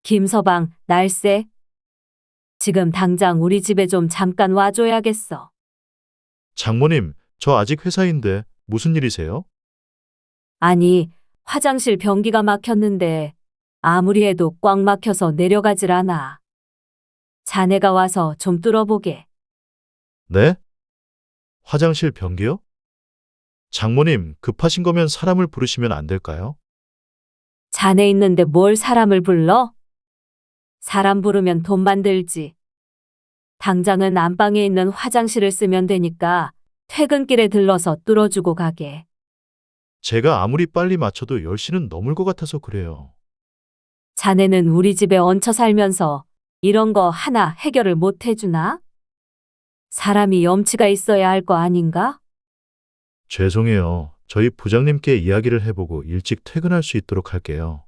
김서방, 날쌔. 지금 당장 우리 집에 좀 잠깐 와줘야겠어. 장모님, 저 아직 회사인데 무슨 일이세요? 아니, 화장실 변기가 막혔는데 아무리 해도 꽉 막혀서 내려가질 않아. 자네가 와서 좀 뚫어보게. 네? 화장실 변기요? 장모님, 급하신 거면 사람을 부르시면 안 될까요? 자네 있는데 뭘 사람을 불러? 사람 부르면 돈만 들지. 당장은 안방에 있는 화장실을 쓰면 되니까 퇴근길에 들러서 뚫어주고 가게. 제가 아무리 빨리 맞춰도 10시는 넘을 것 같아서 그래요. 자네는 우리 집에 얹혀 살면서 이런 거 하나 해결을 못 해주나? 사람이 염치가 있어야 할 거 아닌가? 죄송해요. 저희 부장님께 이야기를 해보고 일찍 퇴근할 수 있도록 할게요.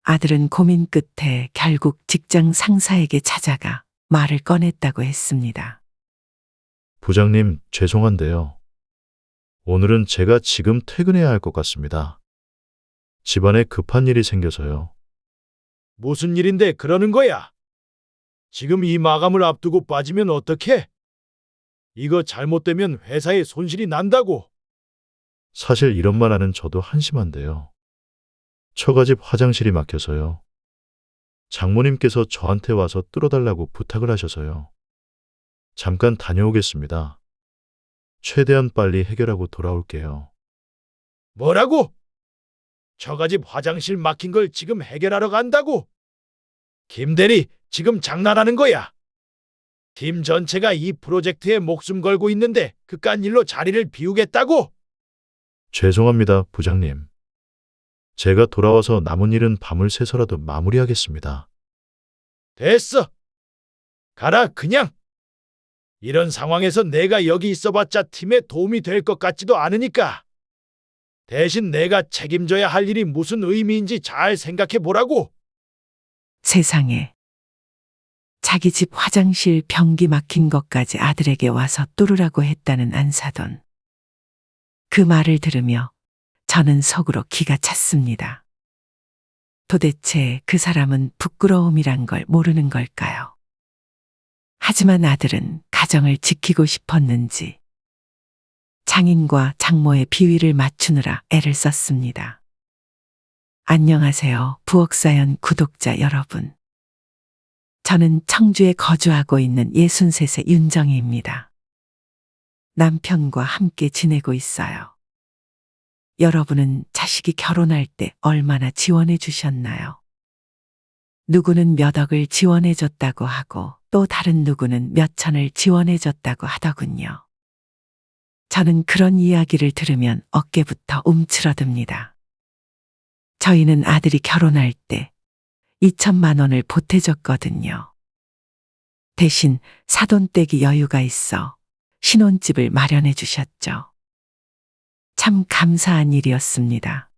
아들은 고민 끝에 결국 직장 상사에게 찾아가 말을 꺼냈다고 했습니다. 부장님, 죄송한데요. 오늘은 제가 지금 퇴근해야 할 것 같습니다. 집안에 급한 일이 생겨서요. 무슨 일인데 그러는 거야? 지금 이 마감을 앞두고 빠지면 어떡해? 이거 잘못되면 회사에 손실이 난다고. 사실 이런 말 하는 저도 한심한데요. 처가집 화장실이 막혀서요. 장모님께서 저한테 와서 뚫어달라고 부탁을 하셔서요. 잠깐 다녀오겠습니다. 최대한 빨리 해결하고 돌아올게요. 뭐라고? 처가집 화장실 막힌 걸 지금 해결하러 간다고? 김대리, 지금 장난하는 거야? 팀 전체가 이 프로젝트에 목숨 걸고 있는데 그깟 일로 자리를 비우겠다고? 죄송합니다, 부장님. 제가 돌아와서 남은 일은 밤을 새서라도 마무리하겠습니다. 됐어. 가라, 그냥. 이런 상황에서 내가 여기 있어봤자 팀에 도움이 될 것 같지도 않으니까. 대신 내가 책임져야 할 일이 무슨 의미인지 잘 생각해 보라고. 세상에. 자기 집 화장실 변기 막힌 것까지 아들에게 와서 뚫으라고 했다는 안사돈. 그 말을 들으며 저는 속으로 기가 찼습니다. 도대체 그 사람은 부끄러움이란 걸 모르는 걸까요? 하지만 아들은 가정을 지키고 싶었는지 장인과 장모의 비위를 맞추느라 애를 썼습니다. 안녕하세요, 부엌사연 구독자 여러분. 저는 청주에 거주하고 있는 63세 윤정희입니다. 남편과 함께 지내고 있어요. 여러분은 자식이 결혼할 때 얼마나 지원해 주셨나요? 누구는 몇 억을 지원해 줬다고 하고 또 다른 누구는 몇 천을 지원해 줬다고 하더군요. 저는 그런 이야기를 들으면 어깨부터 움츠러듭니다. 저희는 아들이 결혼할 때 2천만 원을 보태줬거든요. 대신 사돈댁이 여유가 있어 신혼집을 마련해 주셨죠. 참 감사한 일이었습니다.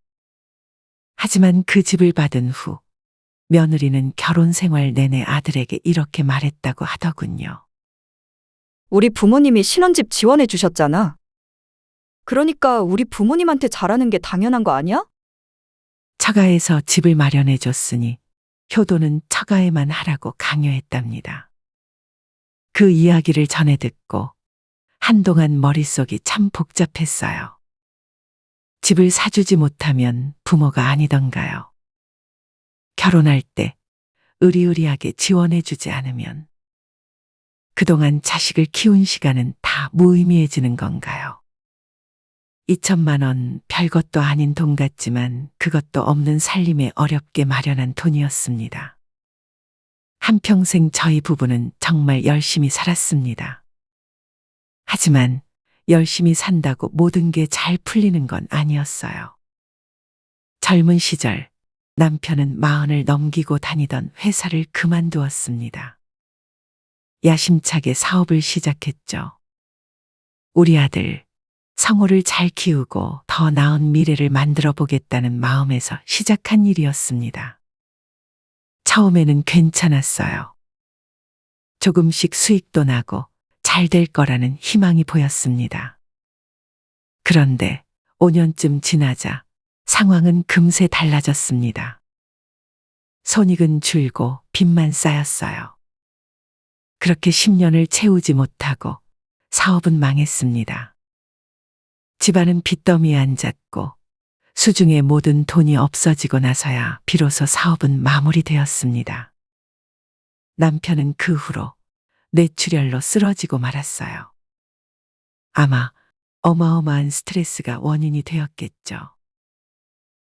하지만 그 집을 받은 후 며느리는 결혼 생활 내내 아들에게 이렇게 말했다고 하더군요. 우리 부모님이 신혼집 지원해 주셨잖아. 그러니까 우리 부모님한테 잘하는 게 당연한 거 아니야? 처가에서 집을 마련해 줬으니 효도는 처가에만 하라고 강요했답니다. 그 이야기를 전해 듣고 한동안 머릿속이 참 복잡했어요. 집을 사주지 못하면 부모가 아니던가요? 결혼할 때 의리의리하게 지원해 주지 않으면 그동안 자식을 키운 시간은 다 무의미해지는 건가요? 2천만 원 별것도 아닌 돈 같지만 그것도 없는 살림에 어렵게 마련한 돈이었습니다. 한평생 저희 부부는 정말 열심히 살았습니다. 하지만 열심히 산다고 모든 게 잘 풀리는 건 아니었어요. 젊은 시절 남편은 40을 넘기고 다니던 회사를 그만두었습니다. 야심차게 사업을 시작했죠. 우리 아들 성호를 잘 키우고 더 나은 미래를 만들어 보겠다는 마음에서 시작한 일이었습니다. 처음에는 괜찮았어요. 조금씩 수익도 나고 잘 될 거라는 희망이 보였습니다. 그런데 5년쯤 지나자 상황은 금세 달라졌습니다. 손익은 줄고 빚만 쌓였어요. 그렇게 10년을 채우지 못하고 사업은 망했습니다. 집안은 빚더미에 앉았고 수중에 모든 돈이 없어지고 나서야 비로소 사업은 마무리되었습니다. 남편은 그 후로 뇌출혈로 쓰러지고 말았어요. 아마 어마어마한 스트레스가 원인이 되었겠죠.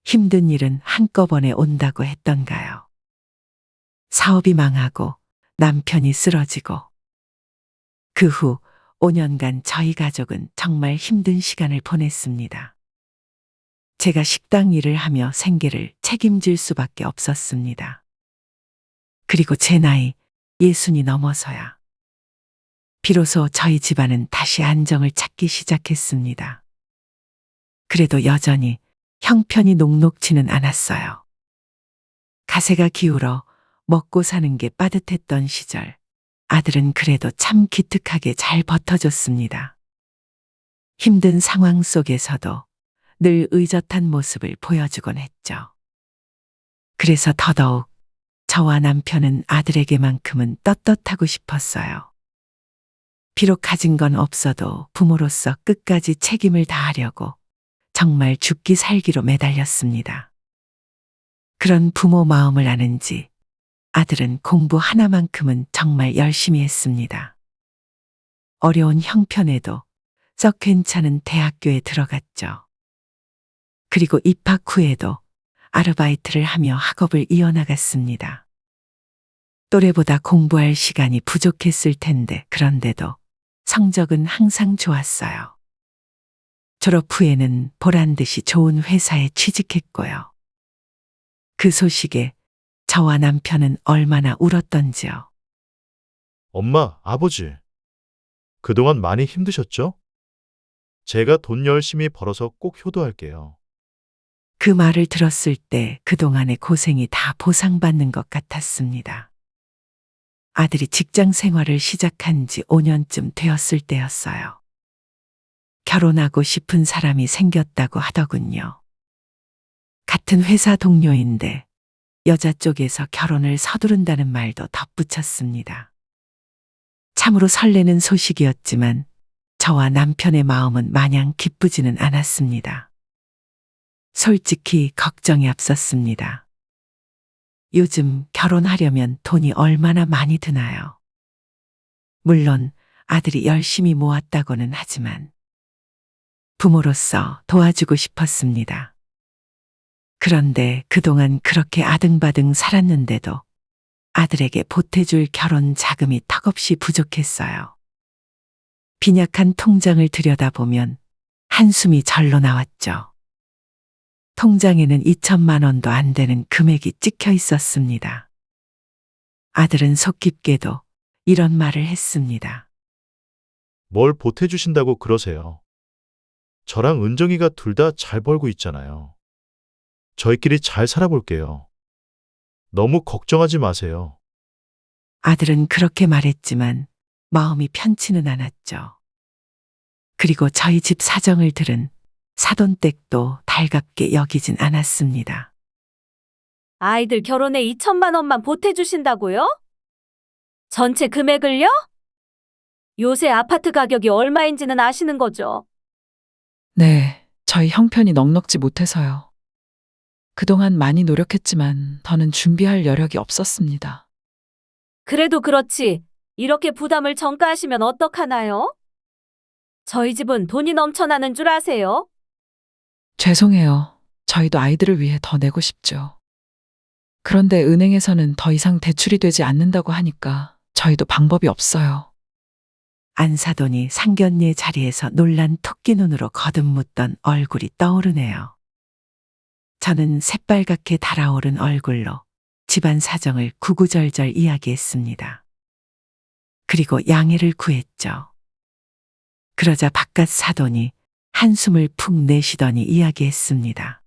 힘든 일은 한꺼번에 온다고 했던가요. 사업이 망하고 남편이 쓰러지고 그 후 5년간 저희 가족은 정말 힘든 시간을 보냈습니다. 제가 식당 일을 하며 생계를 책임질 수밖에 없었습니다. 그리고 제 나이 60이 넘어서야 비로소 저희 집안은 다시 안정을 찾기 시작했습니다. 그래도 여전히 형편이 녹록지는 않았어요. 가세가 기울어 먹고 사는 게 빠듯했던 시절, 아들은 그래도 참 기특하게 잘 버텨줬습니다. 힘든 상황 속에서도 늘 의젓한 모습을 보여주곤 했죠. 그래서 더더욱 저와 남편은 아들에게만큼은 떳떳하고 싶었어요. 비록 가진 건 없어도 부모로서 끝까지 책임을 다하려고 정말 죽기 살기로 매달렸습니다. 그런 부모 마음을 아는지 아들은 공부 하나만큼은 정말 열심히 했습니다. 어려운 형편에도 썩 괜찮은 대학교에 들어갔죠. 그리고 입학 후에도 아르바이트를 하며 학업을 이어나갔습니다. 또래보다 공부할 시간이 부족했을 텐데 그런데도 성적은 항상 좋았어요. 졸업 후에는 보란 듯이 좋은 회사에 취직했고요. 그 소식에 저와 남편은 얼마나 울었던지요. 엄마, 아버지. 그동안 많이 힘드셨죠? 제가 돈 열심히 벌어서 꼭 효도할게요. 그 말을 들었을 때 그동안의 고생이 다 보상받는 것 같았습니다. 아들이 직장 생활을 시작한 지 5년쯤 되었을 때였어요. 결혼하고 싶은 사람이 생겼다고 하더군요. 같은 회사 동료인데 여자 쪽에서 결혼을 서두른다는 말도 덧붙였습니다. 참으로 설레는 소식이었지만 저와 남편의 마음은 마냥 기쁘지는 않았습니다. 솔직히 걱정이 앞섰습니다. 요즘 결혼하려면 돈이 얼마나 많이 드나요? 물론 아들이 열심히 모았다고는 하지만 부모로서 도와주고 싶었습니다. 그런데 그동안 그렇게 아등바등 살았는데도 아들에게 보태줄 결혼 자금이 턱없이 부족했어요. 빈약한 통장을 들여다보면 한숨이 절로 나왔죠. 통장에는 2천만 원도 안 되는 금액이 찍혀 있었습니다. 아들은 속 깊게도 이런 말을 했습니다. 뭘 보태주신다고 그러세요? 저랑 은정이가 둘 다 잘 벌고 있잖아요. 저희끼리 잘 살아볼게요. 너무 걱정하지 마세요. 아들은 그렇게 말했지만 마음이 편치는 않았죠. 그리고 저희 집 사정을 들은 사돈댁도 달갑게 여기진 않았습니다. 아이들 결혼에 2천만 원만 보태주신다고요? 전체 금액을요? 요새 아파트 가격이 얼마인지는 아시는 거죠? 네, 저희 형편이 넉넉지 못해서요. 그동안 많이 노력했지만 더는 준비할 여력이 없었습니다. 그래도 그렇지. 이렇게 부담을 전가하시면 어떡하나요? 저희 집은 돈이 넘쳐나는 줄 아세요? 죄송해요. 저희도 아이들을 위해 더 내고 싶죠. 그런데 은행에서는 더 이상 대출이 되지 않는다고 하니까 저희도 방법이 없어요. 안사돈이 상견례 자리에서 놀란 토끼 눈으로 거듭묻던 얼굴이 떠오르네요. 저는 새빨갛게 달아오른 얼굴로 집안 사정을 구구절절 이야기했습니다. 그리고 양해를 구했죠. 그러자 바깥 사돈이 한숨을 푹 내쉬더니 이야기했습니다.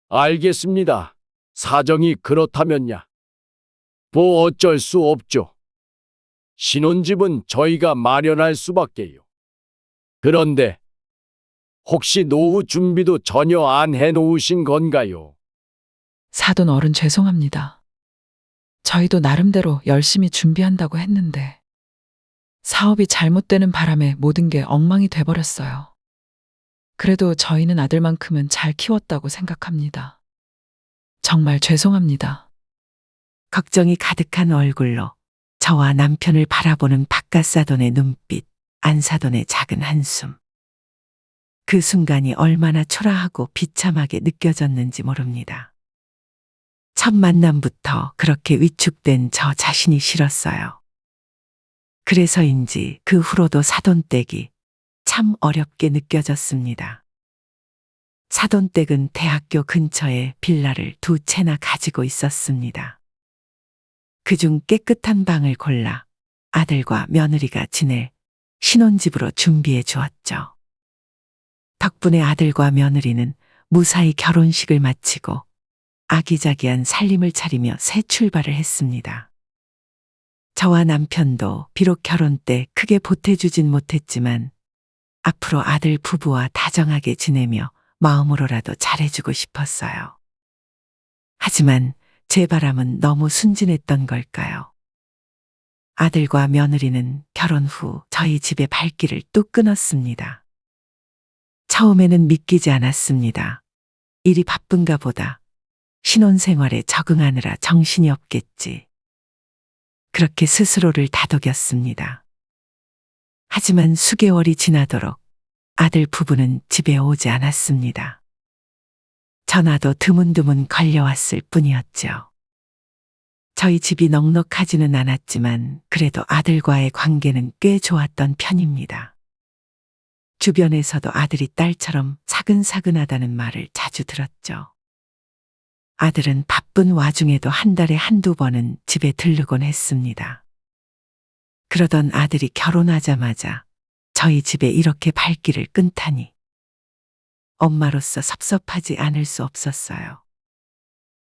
알겠습니다. 사정이 그렇다면야. 뭐 어쩔 수 없죠. 신혼집은 저희가 마련할 수밖에요. 그런데 혹시 노후 준비도 전혀 안 해놓으신 건가요? 사돈 어른 죄송합니다. 저희도 나름대로 열심히 준비한다고 했는데 사업이 잘못되는 바람에 모든 게 엉망이 돼버렸어요. 그래도 저희는 아들만큼은 잘 키웠다고 생각합니다. 정말 죄송합니다. 걱정이 가득한 얼굴로 저와 남편을 바라보는 박가사돈의 눈빛, 안사돈의 작은 한숨. 그 순간이 얼마나 초라하고 비참하게 느껴졌는지 모릅니다. 첫 만남부터 그렇게 위축된 저 자신이 싫었어요. 그래서인지 그 후로도 사돈댁이 참 어렵게 느껴졌습니다. 사돈댁은 대학교 근처에 빌라를 2채나 가지고 있었습니다. 그중 깨끗한 방을 골라 아들과 며느리가 지낼 신혼집으로 준비해 주었죠. 덕분에 아들과 며느리는 무사히 결혼식을 마치고 아기자기한 살림을 차리며 새 출발을 했습니다. 저와 남편도 비록 결혼 때 크게 보태주진 못했지만 앞으로 아들 부부와 다정하게 지내며 마음으로라도 잘해주고 싶었어요. 하지만 제 바람은 너무 순진했던 걸까요? 아들과 며느리는 결혼 후 저희 집의 발길을 뚝 끊었습니다. 처음에는 믿기지 않았습니다. 일이 바쁜가 보다. 신혼생활에 적응하느라 정신이 없겠지. 그렇게 스스로를 다독였습니다. 하지만 수개월이 지나도록 아들 부부는 집에 오지 않았습니다. 전화도 드문드문 걸려왔을 뿐이었죠. 저희 집이 넉넉하지는 않았지만 그래도 아들과의 관계는 꽤 좋았던 편입니다. 주변에서도 아들이 딸처럼 사근사근하다는 말을 자주 들었죠. 아들은 바쁜 와중에도 한 달에 한두 번은 집에 들르곤 했습니다. 그러던 아들이 결혼하자마자 저희 집에 이렇게 발길을 끊다니 엄마로서 섭섭하지 않을 수 없었어요.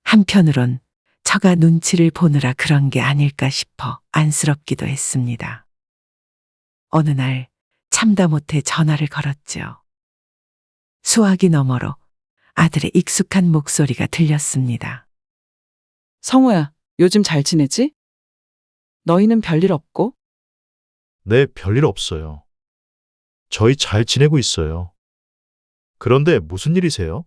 한편으론 처가 눈치를 보느라 그런 게 아닐까 싶어 안쓰럽기도 했습니다. 어느 날 참다 못해 전화를 걸었죠. 수화기 너머로 아들의 익숙한 목소리가 들렸습니다. 성호야, 요즘 잘 지내지? 너희는 별일 없고? 네, 별일 없어요. 저희 잘 지내고 있어요. 그런데 무슨 일이세요?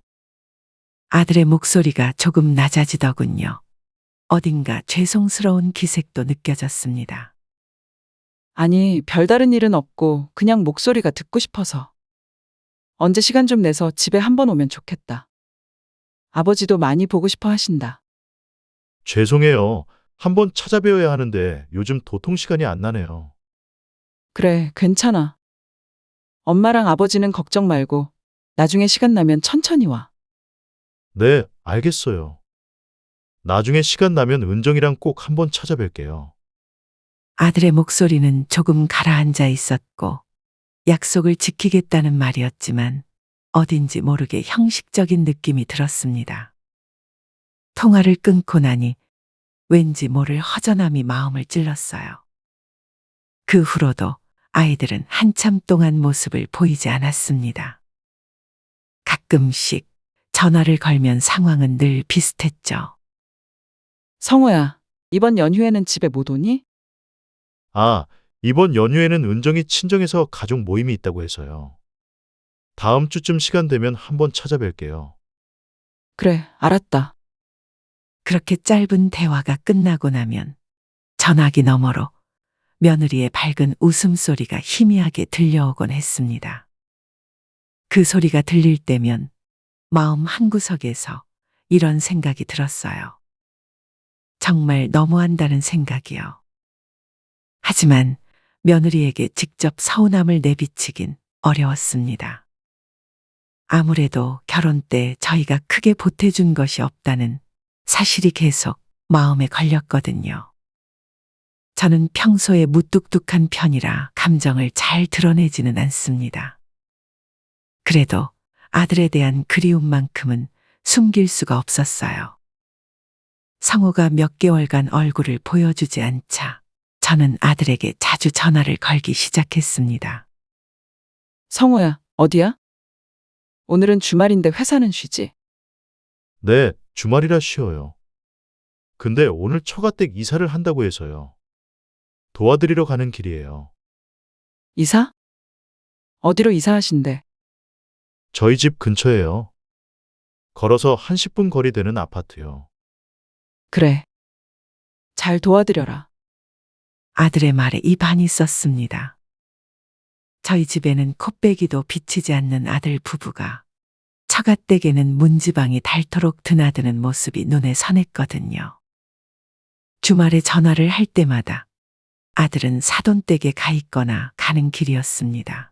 아들의 목소리가 조금 낮아지더군요. 어딘가 죄송스러운 기색도 느껴졌습니다. 아니, 별다른 일은 없고 그냥 목소리가 듣고 싶어서. 언제 시간 좀 내서 집에 한번 오면 좋겠다. 아버지도 많이 보고 싶어 하신다. 죄송해요. 한번 찾아뵈어야 하는데 요즘 도통 시간이 안 나네요. 그래, 괜찮아. 엄마랑 아버지는 걱정 말고 나중에 시간 나면 천천히 와. 네, 알겠어요. 나중에 시간 나면 은정이랑 꼭 한번 찾아뵐게요. 아들의 목소리는 조금 가라앉아 있었고 약속을 지키겠다는 말이었지만 어딘지 모르게 형식적인 느낌이 들었습니다. 통화를 끊고 나니 왠지 모를 허전함이 마음을 찔렀어요. 그 후로도 아이들은 한참 동안 모습을 보이지 않았습니다. 가끔씩 전화를 걸면 상황은 늘 비슷했죠. 성호야, 이번 연휴에는 집에 못 오니? 아, 이번 연휴에는 은정이 친정에서 가족 모임이 있다고 해서요. 다음 주쯤 시간 되면 한번 찾아뵐게요. 그래, 알았다. 그렇게 짧은 대화가 끝나고 나면 전화기 너머로 며느리의 밝은 웃음소리가 희미하게 들려오곤 했습니다. 그 소리가 들릴 때면 마음 한구석에서 이런 생각이 들었어요. 정말 너무한다는 생각이요. 하지만 며느리에게 직접 서운함을 내비치긴 어려웠습니다. 아무래도 결혼 때 저희가 크게 보태준 것이 없다는 사실이 계속 마음에 걸렸거든요. 저는 평소에 무뚝뚝한 편이라 감정을 잘 드러내지는 않습니다. 그래도 아들에 대한 그리움만큼은 숨길 수가 없었어요. 성호가 몇 개월간 얼굴을 보여주지 않자 저는 아들에게 자주 전화를 걸기 시작했습니다. 성호야, 어디야? 오늘은 주말인데 회사는 쉬지? 네, 주말이라 쉬어요. 근데 오늘 처가댁 이사를 한다고 해서요. 도와드리러 가는 길이에요. 이사? 어디로 이사하신대? 저희 집 근처에요. 걸어서 한 10분 거리 되는 아파트요. 그래. 잘 도와드려라. 아들의 말에 입안이 있었습니다. 저희 집에는 코빼기도 비치지 않는 아들 부부가 처가댁에는 문지방이 닳도록 드나드는 모습이 눈에 선했거든요. 주말에 전화를 할 때마다 아들은 사돈댁에 가 있거나 가는 길이었습니다.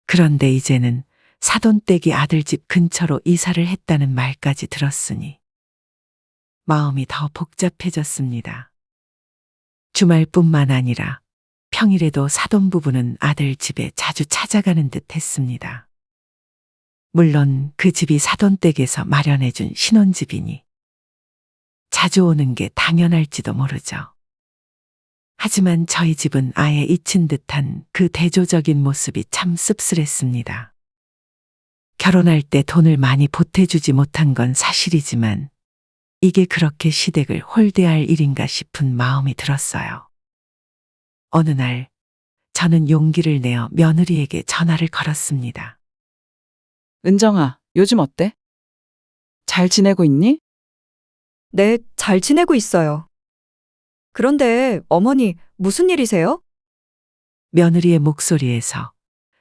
그런데 이제는 사돈댁이 아들 집 근처로 이사를 했다는 말까지 들었으니 마음이 더 복잡해졌습니다. 주말뿐만 아니라 평일에도 사돈 부부는 아들 집에 자주 찾아가는 듯 했습니다. 물론 그 집이 사돈댁에서 마련해준 신혼집이니 자주 오는 게 당연할지도 모르죠. 하지만 저희 집은 아예 잊힌 듯한 그 대조적인 모습이 참 씁쓸했습니다. 결혼할 때 돈을 많이 보태주지 못한 건 사실이지만 이게 그렇게 시댁을 홀대할 일인가 싶은 마음이 들었어요. 어느 날 저는 용기를 내어 며느리에게 전화를 걸었습니다. 은정아, 요즘 어때? 잘 지내고 있니? 네, 잘 지내고 있어요. 그런데 어머니, 무슨 일이세요? 며느리의 목소리에서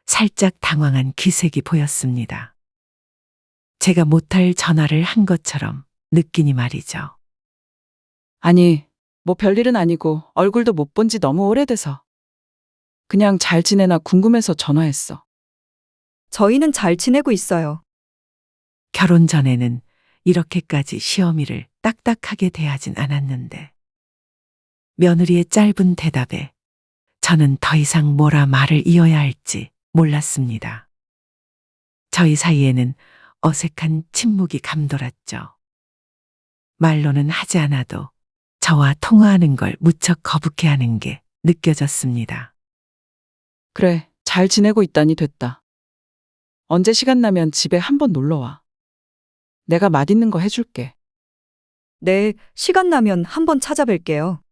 살짝 당황한 기색이 보였습니다. 제가 못할 전화를 한 것처럼 느끼니 말이죠. 아니, 뭐 별일은 아니고 얼굴도 못 본 지 너무 오래돼서. 그냥 잘 지내나 궁금해서 전화했어. 저희는 잘 지내고 있어요. 결혼 전에는 이렇게까지 시어미를 딱딱하게 대하진 않았는데 며느리의 짧은 대답에 저는 더 이상 뭐라 말을 이어야 할지 몰랐습니다. 저희 사이에는 어색한 침묵이 감돌았죠. 말로는 하지 않아도 저와 통화하는 걸 무척 거북해하는 게 느껴졌습니다. 그래, 잘 지내고 있다니 됐다. 언제 시간 나면 집에 한번 놀러 와. 내가 맛있는 거 해줄게. 네, 시간 나면 한번 찾아뵐게요.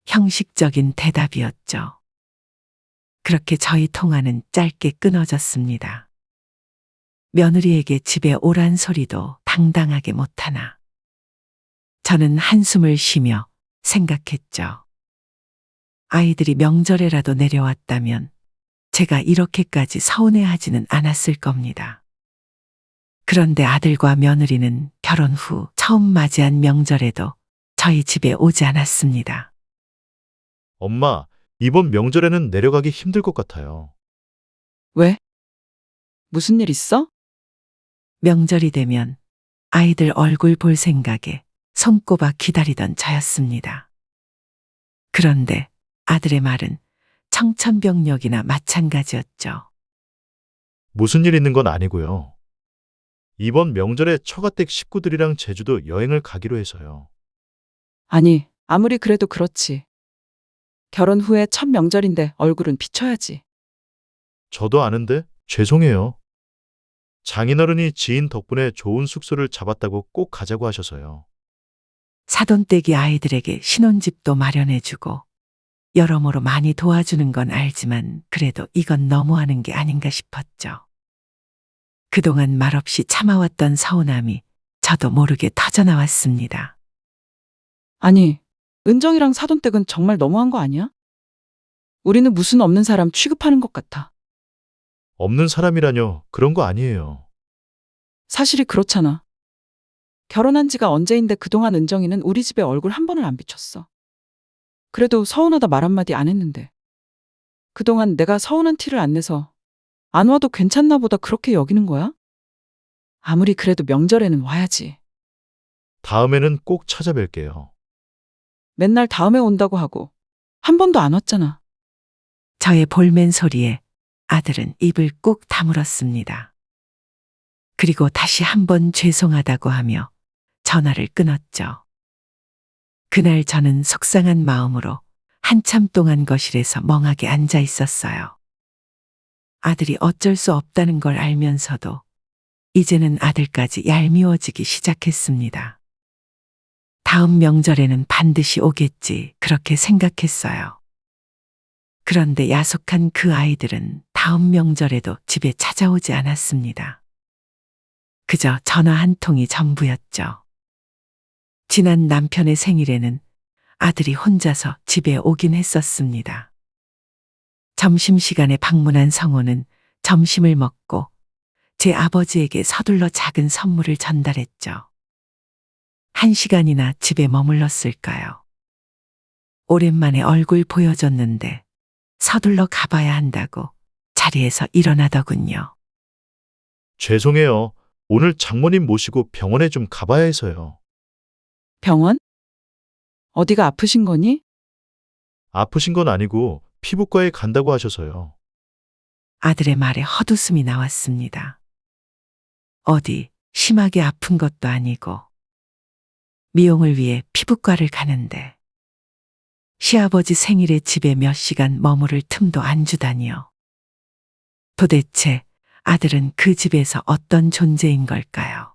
형식적인 대답이었죠. 그렇게 저희 통화는 짧게 끊어졌습니다. 며느리에게 집에 오란 소리도 당당하게 못하나. 저는 한숨을 쉬며 생각했죠. 아이들이 명절에라도 내려왔다면 제가 이렇게까지 서운해하지는 않았을 겁니다. 그런데 아들과 며느리는 결혼 후 처음 맞이한 명절에도 저희 집에 오지 않았습니다. 엄마, 이번 명절에는 내려가기 힘들 것 같아요. 왜? 무슨 일 있어? 명절이 되면 아이들 얼굴 볼 생각에 손꼽아 기다리던 저였습니다. 그런데 아들의 말은 청천벽력이나 마찬가지였죠. 무슨 일 있는 건 아니고요. 이번 명절에 처가댁 식구들이랑 제주도 여행을 가기로 해서요. 아니, 아무리 그래도 그렇지. 결혼 후에 첫 명절인데 얼굴은 비춰야지. 저도 아는데 죄송해요. 장인어른이 지인 덕분에 좋은 숙소를 잡았다고 꼭 가자고 하셔서요. 사돈댁이 아이들에게 신혼집도 마련해주고 여러모로 많이 도와주는 건 알지만 그래도 이건 너무하는 게 아닌가 싶었죠. 그동안 말없이 참아왔던 서운함이 저도 모르게 터져나왔습니다. 아니, 은정이랑 사돈댁은 정말 너무한 거 아니야? 우리는 무슨 없는 사람 취급하는 것 같아. 없는 사람이라뇨. 그런 거 아니에요. 사실이 그렇잖아. 결혼한 지가 언제인데 그동안 은정이는 우리 집에 얼굴 한 번을 안 비쳤어. 그래도 서운하다 말 한마디 안 했는데. 그동안 내가 서운한 티를 안 내서 안 와도 괜찮나 보다 그렇게 여기는 거야? 아무리 그래도 명절에는 와야지. 다음에는 꼭 찾아뵐게요. 맨날 다음에 온다고 하고 한 번도 안 왔잖아. 저의 볼멘 소리에 아들은 입을 꾹 다물었습니다. 그리고 다시 한번 죄송하다고 하며 전화를 끊었죠. 그날 저는 속상한 마음으로 한참 동안 거실에서 멍하게 앉아 있었어요. 아들이 어쩔 수 없다는 걸 알면서도 이제는 아들까지 얄미워지기 시작했습니다. 다음 명절에는 반드시 오겠지, 그렇게 생각했어요. 그런데 야속한 그 아이들은 다음 명절에도 집에 찾아오지 않았습니다. 그저 전화 한 통이 전부였죠. 지난 남편의 생일에는 아들이 혼자서 집에 오긴 했었습니다. 점심시간에 방문한 성호는 점심을 먹고 제 아버지에게 서둘러 작은 선물을 전달했죠. 1시간이나 집에 머물렀을까요? 오랜만에 얼굴 보여줬는데 서둘러 가봐야 한다고 자리에서 일어나더군요. 죄송해요. 오늘 장모님 모시고 병원에 좀 가봐야 해서요. 병원? 어디가 아프신 거니? 아프신 건 아니고 피부과에 간다고 하셔서요. 아들의 말에 헛웃음이 나왔습니다. 어디 심하게 아픈 것도 아니고 미용을 위해 피부과를 가는데 시아버지 생일에 집에 몇 시간 머무를 틈도 안 주다니요. 도대체 아들은 그 집에서 어떤 존재인 걸까요?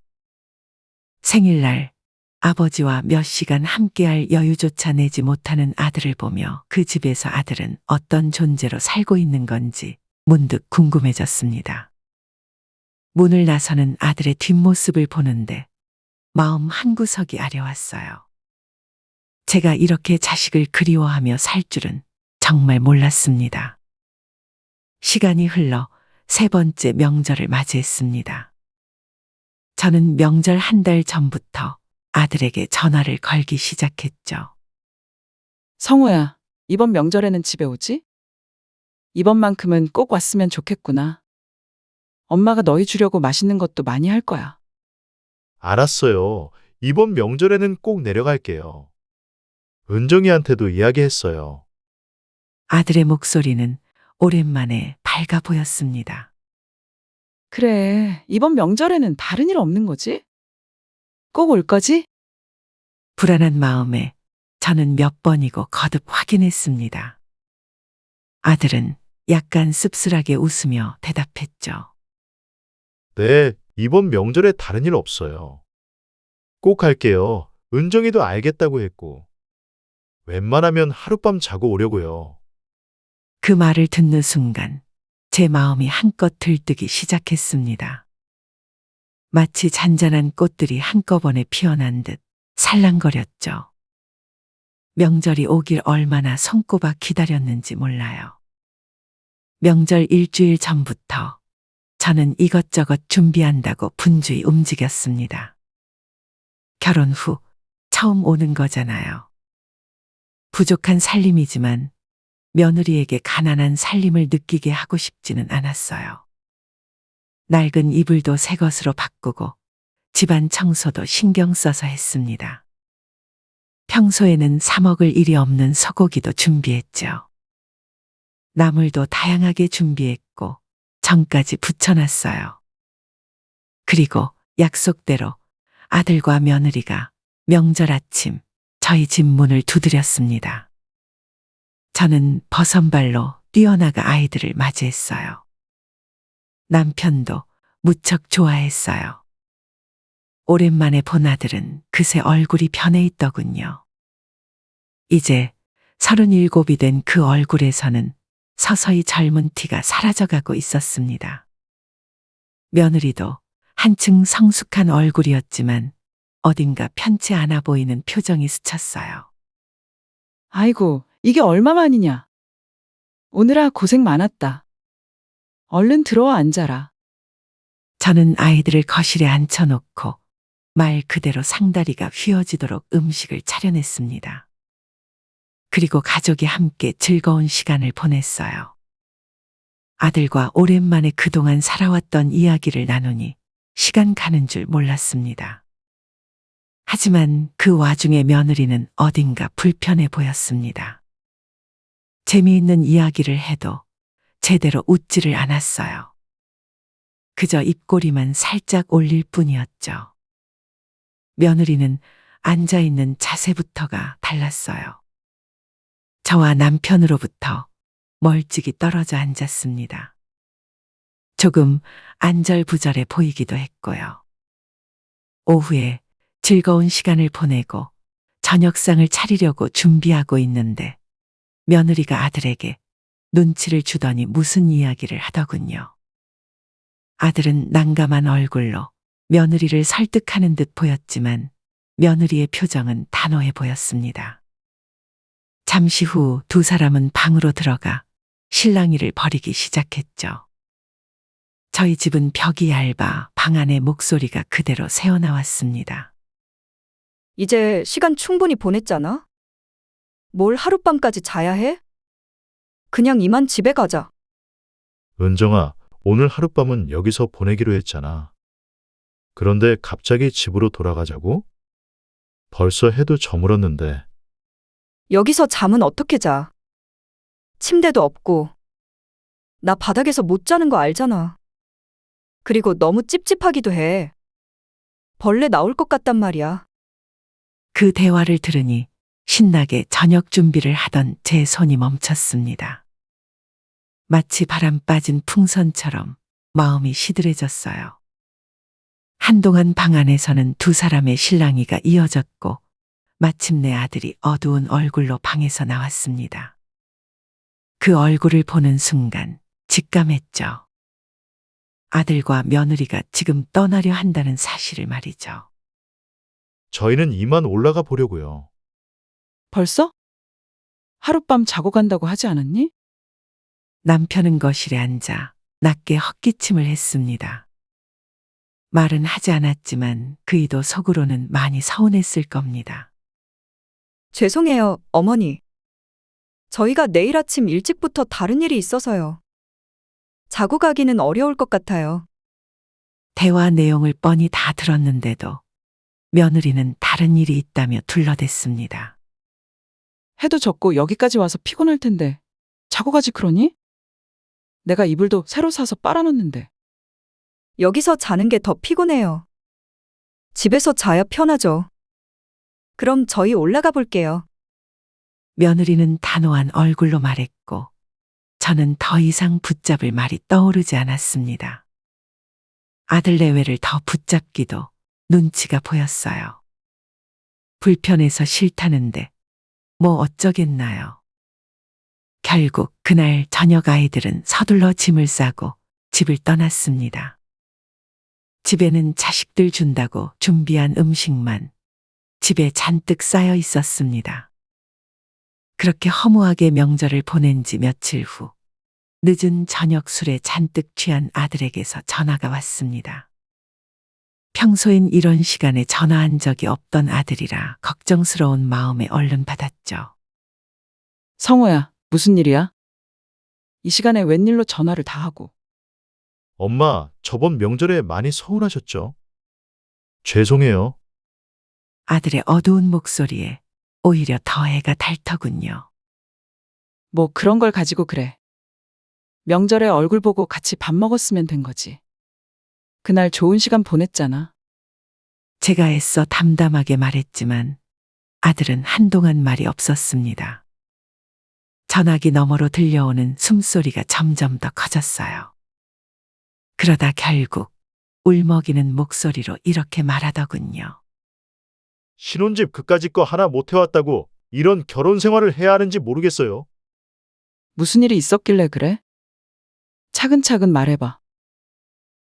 생일날 아버지와 몇 시간 함께할 여유조차 내지 못하는 아들을 보며 그 집에서 아들은 어떤 존재로 살고 있는 건지 문득 궁금해졌습니다. 문을 나서는 아들의 뒷모습을 보는데 마음 한구석이 아려왔어요. 제가 이렇게 자식을 그리워하며 살 줄은 정말 몰랐습니다. 시간이 흘러 3번째 명절을 맞이했습니다. 저는 명절 한 달 전부터 아들에게 전화를 걸기 시작했죠. 성호야, 이번 명절에는 집에 오지? 이번만큼은 꼭 왔으면 좋겠구나. 엄마가 너희 주려고 맛있는 것도 많이 할 거야. 알았어요. 이번 명절에는 꼭 내려갈게요. 은정이한테도 이야기했어요. 아들의 목소리는 오랜만에 밝아 보였습니다. 그래, 이번 명절에는 다른 일 없는 거지? 꼭 올 거지? 불안한 마음에 저는 몇 번이고 거듭 확인했습니다. 아들은 약간 씁쓸하게 웃으며 대답했죠. 네, 이번 명절에 다른 일 없어요. 꼭 갈게요. 은정이도 알겠다고 했고. 웬만하면 하룻밤 자고 오려고요. 그 말을 듣는 순간 제 마음이 한껏 들뜨기 시작했습니다. 마치 잔잔한 꽃들이 한꺼번에 피어난 듯 살랑거렸죠. 명절이 오길 얼마나 손꼽아 기다렸는지 몰라요. 명절 일주일 전부터 저는 이것저것 준비한다고 분주히 움직였습니다. 결혼 후 처음 오는 거잖아요. 부족한 살림이지만 며느리에게 가난한 살림을 느끼게 하고 싶지는 않았어요. 낡은 이불도 새 것으로 바꾸고 집안 청소도 신경 써서 했습니다. 평소에는 사 먹을 일이 없는 소고기도 준비했죠. 나물도 다양하게 준비했고 전까지 붙여놨어요. 그리고 약속대로 아들과 며느리가 명절 아침 저희 집 문을 두드렸습니다. 저는 버선발로 뛰어나가 아이들을 맞이했어요. 남편도 무척 좋아했어요. 오랜만에 본 아들은 그새 얼굴이 변해 있더군요. 이제 37이 된 그 얼굴에서는 서서히 젊은 티가 사라져가고 있었습니다. 며느리도 한층 성숙한 얼굴이었지만 어딘가 편치 않아 보이는 표정이 스쳤어요. 아이고, 이게 얼마만이냐? 오느라 고생 많았다. 얼른 들어와 앉아라. 저는 아이들을 거실에 앉혀놓고 말 그대로 상다리가 휘어지도록 음식을 차려냈습니다. 그리고 가족이 함께 즐거운 시간을 보냈어요. 아들과 오랜만에 그동안 살아왔던 이야기를 나누니 시간 가는 줄 몰랐습니다. 하지만 그 와중에 며느리는 어딘가 불편해 보였습니다. 재미있는 이야기를 해도 제대로 웃지를 않았어요. 그저 입꼬리만 살짝 올릴 뿐이었죠. 며느리는 앉아있는 자세부터가 달랐어요. 저와 남편으로부터 멀찍이 떨어져 앉았습니다. 조금 안절부절해 보이기도 했고요. 오후에 즐거운 시간을 보내고 저녁상을 차리려고 준비하고 있는데 며느리가 아들에게 눈치를 주더니 무슨 이야기를 하더군요. 아들은 난감한 얼굴로 며느리를 설득하는 듯 보였지만 며느리의 표정은 단호해 보였습니다. 잠시 후 두 사람은 방으로 들어가 실랑이를 벌이기 시작했죠. 저희 집은 벽이 얇아 방 안의 목소리가 그대로 새어나왔습니다. 이제 시간 충분히 보냈잖아? 뭘 하룻밤까지 자야 해? 그냥 이만 집에 가자. 은정아, 오늘 하룻밤은 여기서 보내기로 했잖아. 그런데 갑자기 집으로 돌아가자고? 벌써 해도 저물었는데. 여기서 잠은 어떻게 자? 침대도 없고. 나 바닥에서 못 자는 거 알잖아. 그리고 너무 찝찝하기도 해. 벌레 나올 것 같단 말이야. 그 대화를 들으니 신나게 저녁 준비를 하던 제 손이 멈췄습니다. 마치 바람 빠진 풍선처럼 마음이 시들해졌어요. 한동안 방 안에서는 두 사람의 실랑이가 이어졌고 마침내 아들이 어두운 얼굴로 방에서 나왔습니다. 그 얼굴을 보는 순간 직감했죠. 아들과 며느리가 지금 떠나려 한다는 사실을 말이죠. 저희는 이만 올라가 보려고요. 벌써? 하룻밤 자고 간다고 하지 않았니? 남편은 거실에 앉아 낮게 헛기침을 했습니다. 말은 하지 않았지만 그이도 속으로는 많이 서운했을 겁니다. 죄송해요, 어머니. 저희가 내일 아침 일찍부터 다른 일이 있어서요. 자고 가기는 어려울 것 같아요. 대화 내용을 뻔히 다 들었는데도 며느리는 다른 일이 있다며 둘러댔습니다. 해도 졌고 여기까지 와서 피곤할 텐데 자고 가지 그러니? 내가 이불도 새로 사서 빨아놨는데. 여기서 자는 게 더 피곤해요. 집에서 자야 편하죠. 그럼 저희 올라가 볼게요. 며느리는 단호한 얼굴로 말했고 저는 더 이상 붙잡을 말이 떠오르지 않았습니다. 아들 내외를 더 붙잡기도 눈치가 보였어요. 불편해서 싫다는데 뭐 어쩌겠나요. 결국 그날 저녁 아이들은 서둘러 짐을 싸고 집을 떠났습니다. 집에는 자식들 준다고 준비한 음식만 집에 잔뜩 쌓여 있었습니다. 그렇게 허무하게 명절을 보낸 지 며칠 후 늦은 저녁 술에 잔뜩 취한 아들에게서 전화가 왔습니다. 평소엔 이런 시간에 전화한 적이 없던 아들이라 걱정스러운 마음에 얼른 받았죠. 성호야, 무슨 일이야? 이 시간에 웬일로 전화를 다 하고. 엄마, 저번 명절에 많이 서운하셨죠? 죄송해요. 아들의 어두운 목소리에 오히려 더 애가 닳더군요. 뭐 그런 걸 가지고 그래. 명절에 얼굴 보고 같이 밥 먹었으면 된 거지. 그날 좋은 시간 보냈잖아. 제가 애써 담담하게 말했지만 아들은 한동안 말이 없었습니다. 전화기 너머로 들려오는 숨소리가 점점 더 커졌어요. 그러다 결국 울먹이는 목소리로 이렇게 말하더군요. 신혼집 그까짓 거 하나 못 해왔다고 이런 결혼 생활을 해야 하는지 모르겠어요. 무슨 일이 있었길래 그래? 차근차근 말해봐.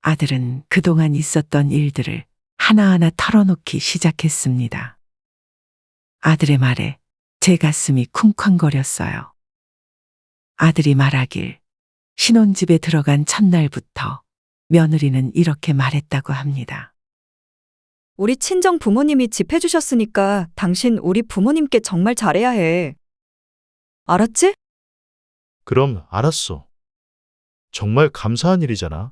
아들은 그동안 있었던 일들을 하나하나 털어놓기 시작했습니다. 아들의 말에 제 가슴이 쿵쾅거렸어요. 아들이 말하길 신혼집에 들어간 첫날부터 며느리는 이렇게 말했다고 합니다. 우리 친정 부모님이 집 해주셨으니까 당신 우리 부모님께 정말 잘해야 해. 알았지? 그럼 알았어. 정말 감사한 일이잖아.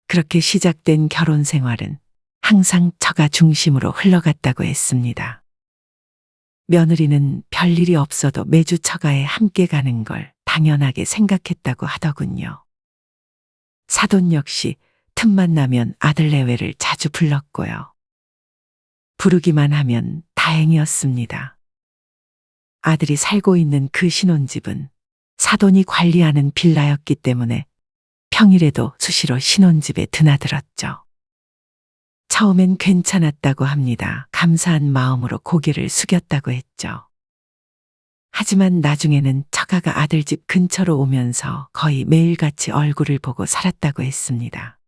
그렇게 시작된 결혼 생활은 항상 처가 중심으로 흘러갔다고 했습니다. 며느리는 별일이 없어도 매주 처가에 함께 가는 걸 당연하게 생각했다고 하더군요. 사돈 역시 틈만 나면 아들 내외를 자주 불렀고요. 부르기만 하면 다행이었습니다. 아들이 살고 있는 그 신혼집은 사돈이 관리하는 빌라였기 때문에 평일에도 수시로 신혼집에 드나들었죠. 처음엔 괜찮았다고 합니다. 감사한 마음으로 고개를 숙였다고 했죠. 하지만 나중에는 처가가 아들 집 근처로 오면서 거의 매일같이 얼굴을 보고 살았다고 했습니다.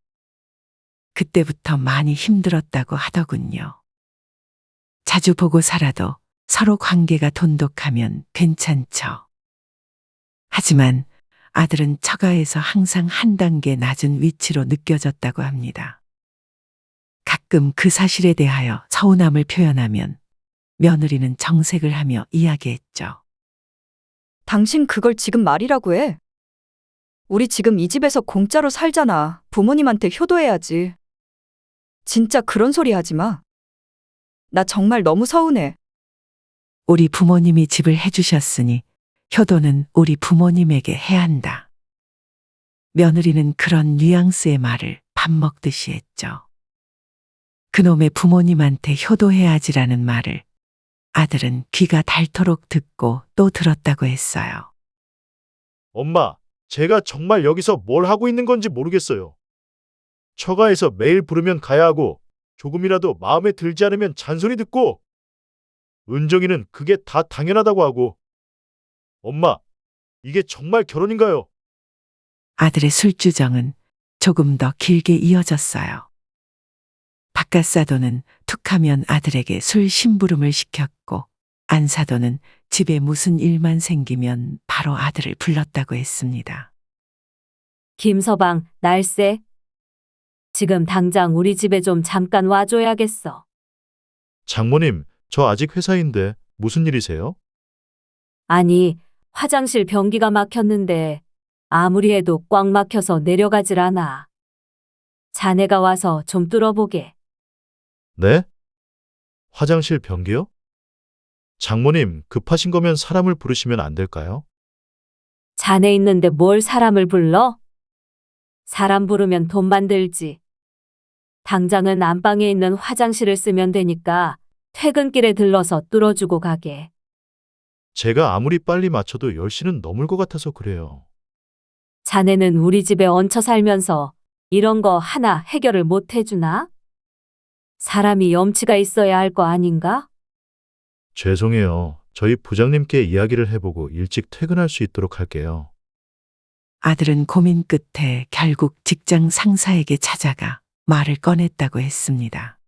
그때부터 많이 힘들었다고 하더군요. 자주 보고 살아도 서로 관계가 돈독하면 괜찮죠. 하지만 아들은 처가에서 항상 한 단계 낮은 위치로 느껴졌다고 합니다. 가끔 그 사실에 대하여 서운함을 표현하면 며느리는 정색을 하며 이야기했죠. 당신 그걸 지금 말이라고 해? 우리 지금 이 집에서 공짜로 살잖아. 부모님한테 효도해야지. 진짜 그런 소리 하지 마. 나 정말 너무 서운해. 우리 부모님이 집을 해주셨으니 효도는 우리 부모님에게 해야 한다. 며느리는 그런 뉘앙스의 말을 밥 먹듯이 했죠. 그놈의 부모님한테 효도해야지라는 말을 아들은 귀가 닳도록 듣고 또 들었다고 했어요. 엄마, 제가 정말 여기서 뭘 하고 있는 건지 모르겠어요. 처가에서 매일 부르면 가야 하고 조금이라도 마음에 들지 않으면 잔소리 듣고 은정이는 그게 다 당연하다고 하고 엄마, 이게 정말 결혼인가요? 아들의 술주정은 조금 더 길게 이어졌어요. 바깥사도는 툭하면 아들에게 술 심부름을 시켰고 안사도는 집에 무슨 일만 생기면 바로 아들을 불렀다고 했습니다. 김서방, 날쌔. 지금 당장 우리 집에 좀 잠깐 와줘야겠어. 장모님, 저 아직 회사인데 무슨 일이세요? 아니, 화장실 변기가 막혔는데 아무리 해도 꽉 막혀서 내려가질 않아. 자네가 와서 좀 뚫어보게. 네? 화장실 변기요? 장모님, 급하신 거면 사람을 부르시면 안 될까요? 자네 있는데 뭘 사람을 불러? 사람 부르면 돈만 들지. 당장은 안방에 있는 화장실을 쓰면 되니까 퇴근길에 들러서 뚫어주고 가게. 제가 아무리 빨리 맞춰도 10시는 넘을 것 같아서 그래요. 자네는 우리 집에 얹혀 살면서 이런 거 하나 해결을 못 해주나? 사람이 염치가 있어야 할 거 아닌가? 죄송해요. 저희 부장님께 이야기를 해보고 일찍 퇴근할 수 있도록 할게요. 아들은 고민 끝에 결국 직장 상사에게 찾아가 말을 꺼냈다고 했습니다.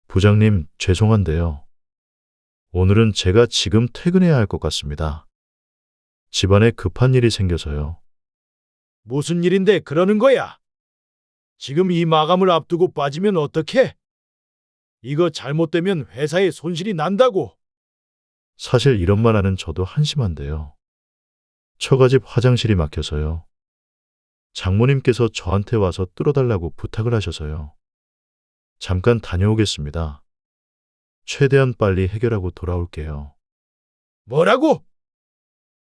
부장님, 죄송한데요. 오늘은 제가 지금 퇴근해야 할 것 같습니다. 집안에 급한 일이 생겨서요. 무슨 일인데 그러는 거야? 지금 이 마감을 앞두고 빠지면 어떡해? 이거 잘못되면 회사에 손실이 난다고. 사실 이런 말 하는 저도 한심한데요. 처가집 화장실이 막혀서요. 장모님께서 저한테 와서 뚫어달라고 부탁을 하셔서요. 잠깐 다녀오겠습니다. 최대한 빨리 해결하고 돌아올게요. 뭐라고?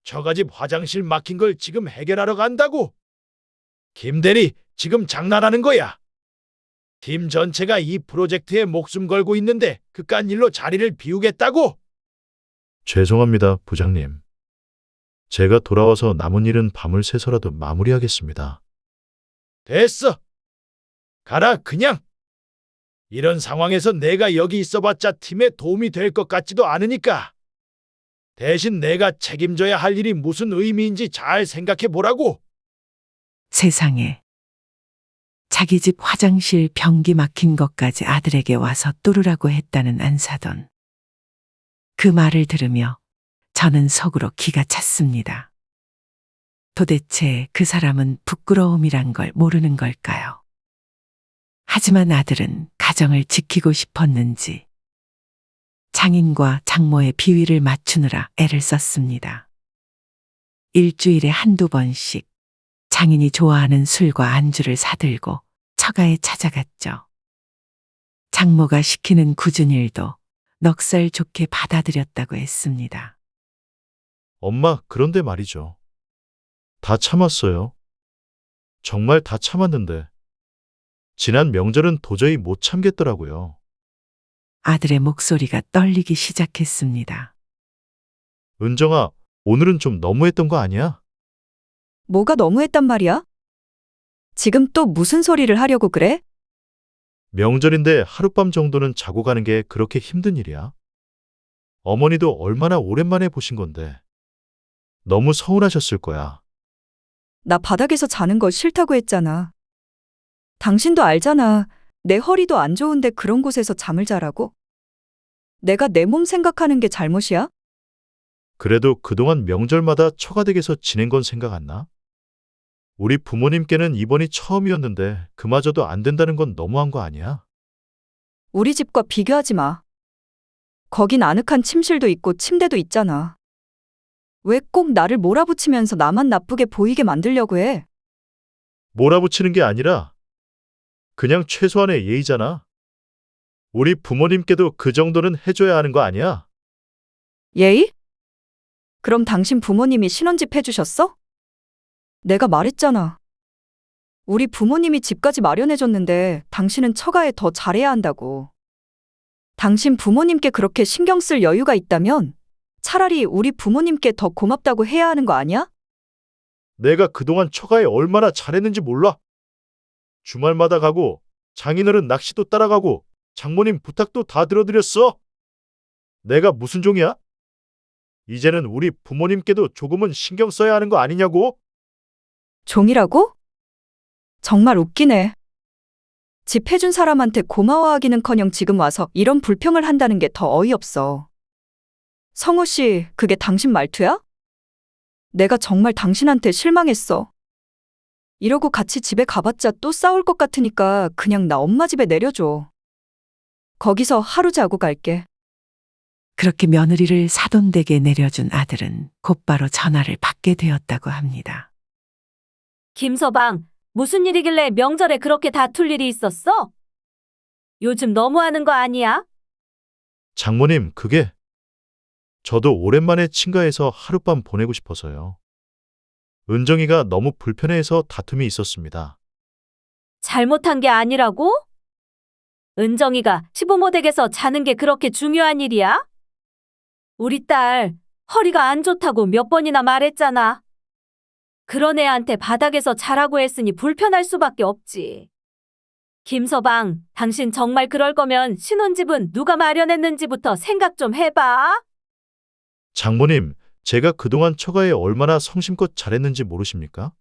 처가집 화장실 막힌 걸 지금 해결하러 간다고? 김대리, 지금 장난하는 거야? 팀 전체가 이 프로젝트에 목숨 걸고 있는데 그깟 일로 자리를 비우겠다고? 죄송합니다, 부장님. 제가 돌아와서 남은 일은 밤을 새서라도 마무리하겠습니다. 됐어. 가라, 그냥. 이런 상황에서 내가 여기 있어봤자 팀에 도움이 될 것 같지도 않으니까. 대신 내가 책임져야 할 일이 무슨 의미인지 잘 생각해 보라고. 세상에. 자기 집 화장실 변기 막힌 것까지 아들에게 와서 뚫으라고 했다는 안사돈. 그 말을 들으며 저는 속으로 기가 찼습니다. 도대체 그 사람은 부끄러움이란 걸 모르는 걸까요? 하지만 아들은 가정을 지키고 싶었는지 장인과 장모의 비위를 맞추느라 애를 썼습니다. 일주일에 한두 번씩 장인이 좋아하는 술과 안주를 사들고 처가에 찾아갔죠. 장모가 시키는 굳은 일도 넉살 좋게 받아들였다고 했습니다. 엄마, 그런데 말이죠. 다 참았어요. 정말 다 참았는데. 지난 명절은 도저히 못 참겠더라고요. 아들의 목소리가 떨리기 시작했습니다. 은정아, 오늘은 좀 너무했던 거 아니야? 뭐가 너무했단 말이야? 지금 또 무슨 소리를 하려고 그래? 명절인데 하룻밤 정도는 자고 가는 게 그렇게 힘든 일이야? 어머니도 얼마나 오랜만에 보신 건데. 너무 서운하셨을 거야. 나 바닥에서 자는 거 싫다고 했잖아. 당신도 알잖아. 내 허리도 안 좋은데 그런 곳에서 잠을 자라고? 내가 내 몸 생각하는 게 잘못이야? 그래도 그동안 명절마다 처가댁에서 지낸 건 생각 안 나? 우리 부모님께는 이번이 처음이었는데 그마저도 안 된다는 건 너무한 거 아니야? 우리 집과 비교하지 마. 거긴 아늑한 침실도 있고 침대도 있잖아. 왜 꼭 나를 몰아붙이면서 나만 나쁘게 보이게 만들려고 해? 몰아붙이는 게 아니라 그냥 최소한의 예의잖아. 우리 부모님께도 그 정도는 해줘야 하는 거 아니야? 예의? 그럼 당신 부모님이 신혼집 해주셨어? 내가 말했잖아. 우리 부모님이 집까지 마련해줬는데 당신은 처가에 더 잘해야 한다고. 당신 부모님께 그렇게 신경 쓸 여유가 있다면 차라리 우리 부모님께 더 고맙다고 해야 하는 거 아니야? 내가 그동안 처가에 얼마나 잘했는지 몰라? 주말마다 가고 장인어른 낚시도 따라가고 장모님 부탁도 다 들어드렸어. 내가 무슨 종이야? 이제는 우리 부모님께도 조금은 신경 써야 하는 거 아니냐고? 종이라고? 정말 웃기네. 집 해준 사람한테 고마워하기는커녕 지금 와서 이런 불평을 한다는 게 더 어이없어. 성호 씨, 그게 당신 말투야? 내가 정말 당신한테 실망했어. 이러고 같이 집에 가봤자 또 싸울 것 같으니까 그냥 나 엄마 집에 내려줘. 거기서 하루 자고 갈게. 그렇게 며느리를 사돈댁에 내려준 아들은 곧바로 전화를 받게 되었다고 합니다. 김서방, 무슨 일이길래 명절에 그렇게 다툴 일이 있었어? 요즘 너무하는 거 아니야? 장모님, 그게 저도 오랜만에 친가에서 하룻밤 보내고 싶어서요. 은정이가 너무 불편해해서 다툼이 있었습니다. 잘못한 게 아니라고? 은정이가 시부모 댁에서 자는 게 그렇게 중요한 일이야? 우리 딸 허리가 안 좋다고 몇 번이나 말했잖아. 그런 애한테 바닥에서 자라고 했으니 불편할 수밖에 없지. 김서방, 당신 정말 그럴 거면 신혼집은 누가 마련했는지부터 생각 좀 해봐. 장모님, 제가 그동안 처가에 얼마나 성심껏 잘했는지 모르십니까?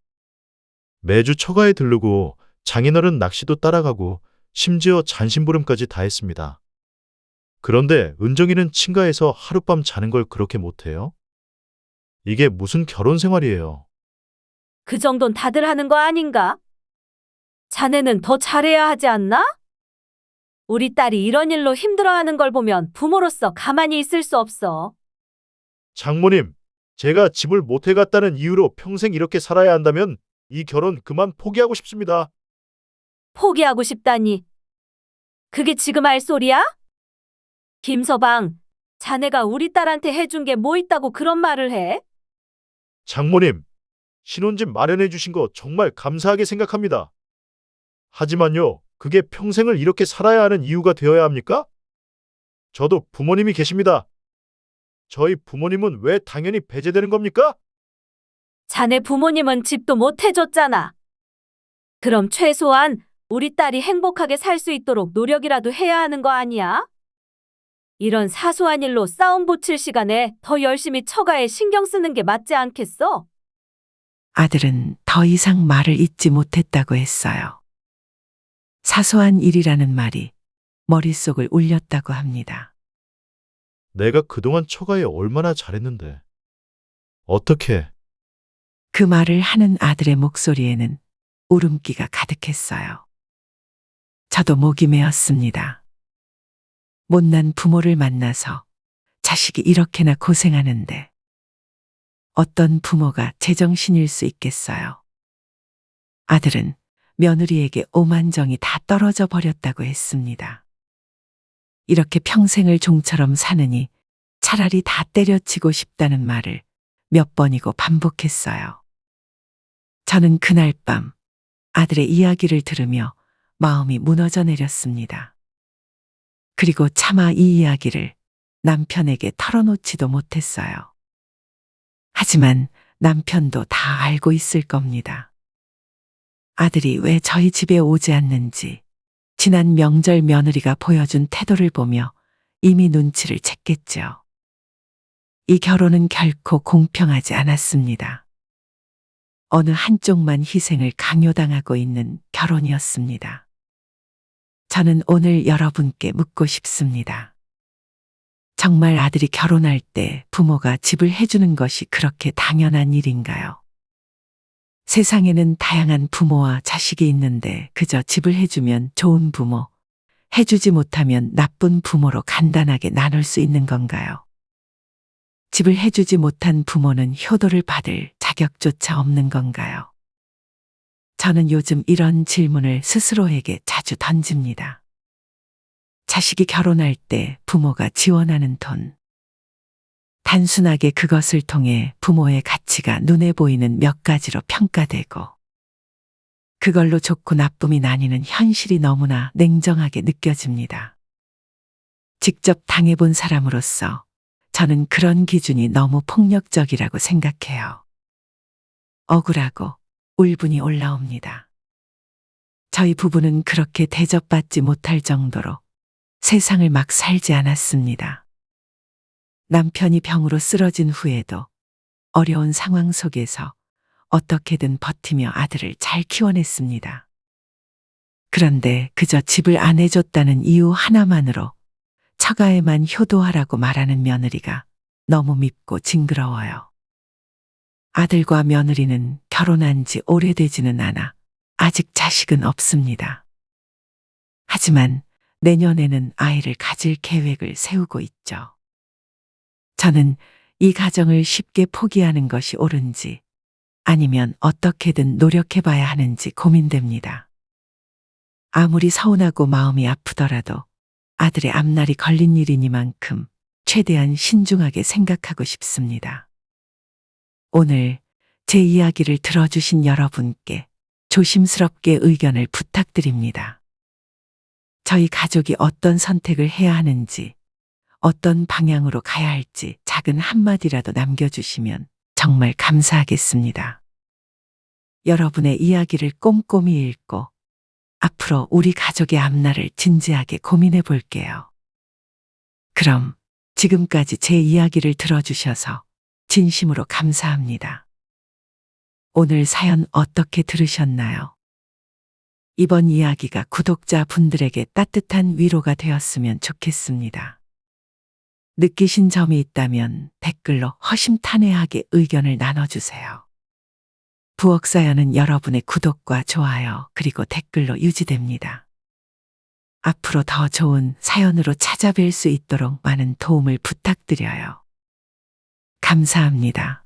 매주 처가에 들르고 장인어른 낚시도 따라가고 심지어 잔심부름까지 다 했습니다. 그런데 은정이는 친가에서 하룻밤 자는 걸 그렇게 못해요? 이게 무슨 결혼 생활이에요? 그 정도는 다들 하는 거 아닌가? 자네는 더 잘해야 하지 않나? 우리 딸이 이런 일로 힘들어하는 걸 보면 부모로서 가만히 있을 수 없어. 장모님, 제가 집을 못 해갔다는 이유로 평생 이렇게 살아야 한다면 이 결혼 그만 포기하고 싶습니다. 포기하고 싶다니. 그게 지금 할 소리야? 김서방, 자네가 우리 딸한테 해준 게 뭐 있다고 그런 말을 해? 장모님, 신혼집 마련해 주신 거 정말 감사하게 생각합니다. 하지만요, 그게 평생을 이렇게 살아야 하는 이유가 되어야 합니까? 저도 부모님이 계십니다. 저희 부모님은 왜 당연히 배제되는 겁니까? 자네 부모님은 집도 못 해줬잖아. 그럼 최소한 우리 딸이 행복하게 살 수 있도록 노력이라도 해야 하는 거 아니야? 이런 사소한 일로 싸움 붙일 시간에 더 열심히 처가에 신경 쓰는 게 맞지 않겠어? 아들은 더 이상 말을 잇지 못했다고 했어요. 사소한 일이라는 말이 머릿속을 울렸다고 합니다. 내가 그동안 처가에 얼마나 잘했는데. 어떻게? 그 말을 하는 아들의 목소리에는 울음기가 가득했어요. 저도 목이 메었습니다. 못난 부모를 만나서 자식이 이렇게나 고생하는데 어떤 부모가 제정신일 수 있겠어요. 아들은 며느리에게 오만정이 다 떨어져 버렸다고 했습니다. 이렇게 평생을 종처럼 사느니 차라리 다 때려치고 싶다는 말을 몇 번이고 반복했어요. 저는 그날 밤 아들의 이야기를 들으며 마음이 무너져 내렸습니다. 그리고 차마 이 이야기를 남편에게 털어놓지도 못했어요. 하지만 남편도 다 알고 있을 겁니다. 아들이 왜 저희 집에 오지 않는지 지난 명절 며느리가 보여준 태도를 보며 이미 눈치를 챘겠죠. 이 결혼은 결코 공평하지 않았습니다. 어느 한쪽만 희생을 강요당하고 있는 결혼이었습니다. 저는 오늘 여러분께 묻고 싶습니다. 정말 아들이 결혼할 때 부모가 집을 해주는 것이 그렇게 당연한 일인가요? 세상에는 다양한 부모와 자식이 있는데 그저 집을 해주면 좋은 부모, 해주지 못하면 나쁜 부모로 간단하게 나눌 수 있는 건가요? 집을 해주지 못한 부모는 효도를 받을 자격조차 없는 건가요? 저는 요즘 이런 질문을 스스로에게 자주 던집니다. 자식이 결혼할 때 부모가 지원하는 돈. 단순하게 그것을 통해 부모의 가치가 눈에 보이는 몇 가지로 평가되고 그걸로 좋고 나쁨이 나뉘는 현실이 너무나 냉정하게 느껴집니다. 직접 당해본 사람으로서 저는 그런 기준이 너무 폭력적이라고 생각해요. 억울하고 울분이 올라옵니다. 저희 부부는 그렇게 대접받지 못할 정도로 세상을 막 살지 않았습니다. 남편이 병으로 쓰러진 후에도 어려운 상황 속에서 어떻게든 버티며 아들을 잘 키워냈습니다. 그런데 그저 집을 안 해줬다는 이유 하나만으로 처가에만 효도하라고 말하는 며느리가 너무 밉고 징그러워요. 아들과 며느리는 결혼한 지 오래되지는 않아 아직 자식은 없습니다. 하지만 내년에는 아이를 가질 계획을 세우고 있죠. 저는 이 가정을 쉽게 포기하는 것이 옳은지 아니면 어떻게든 노력해봐야 하는지 고민됩니다. 아무리 서운하고 마음이 아프더라도 아들의 앞날이 걸린 일이니만큼 최대한 신중하게 생각하고 싶습니다. 오늘 제 이야기를 들어주신 여러분께 조심스럽게 의견을 부탁드립니다. 저희 가족이 어떤 선택을 해야 하는지, 어떤 방향으로 가야 할지 작은 한마디라도 남겨주시면 정말 감사하겠습니다. 여러분의 이야기를 꼼꼼히 읽고 앞으로 우리 가족의 앞날을 진지하게 고민해 볼게요. 그럼 지금까지 제 이야기를 들어주셔서 진심으로 감사합니다. 오늘 사연 어떻게 들으셨나요? 이번 이야기가 구독자 분들에게 따뜻한 위로가 되었으면 좋겠습니다. 느끼신 점이 있다면 댓글로 허심탄회하게 의견을 나눠주세요. 부엌사연은 여러분의 구독과 좋아요 그리고 댓글로 유지됩니다. 앞으로 더 좋은 사연으로 찾아뵐 수 있도록 많은 도움을 부탁드려요. 감사합니다.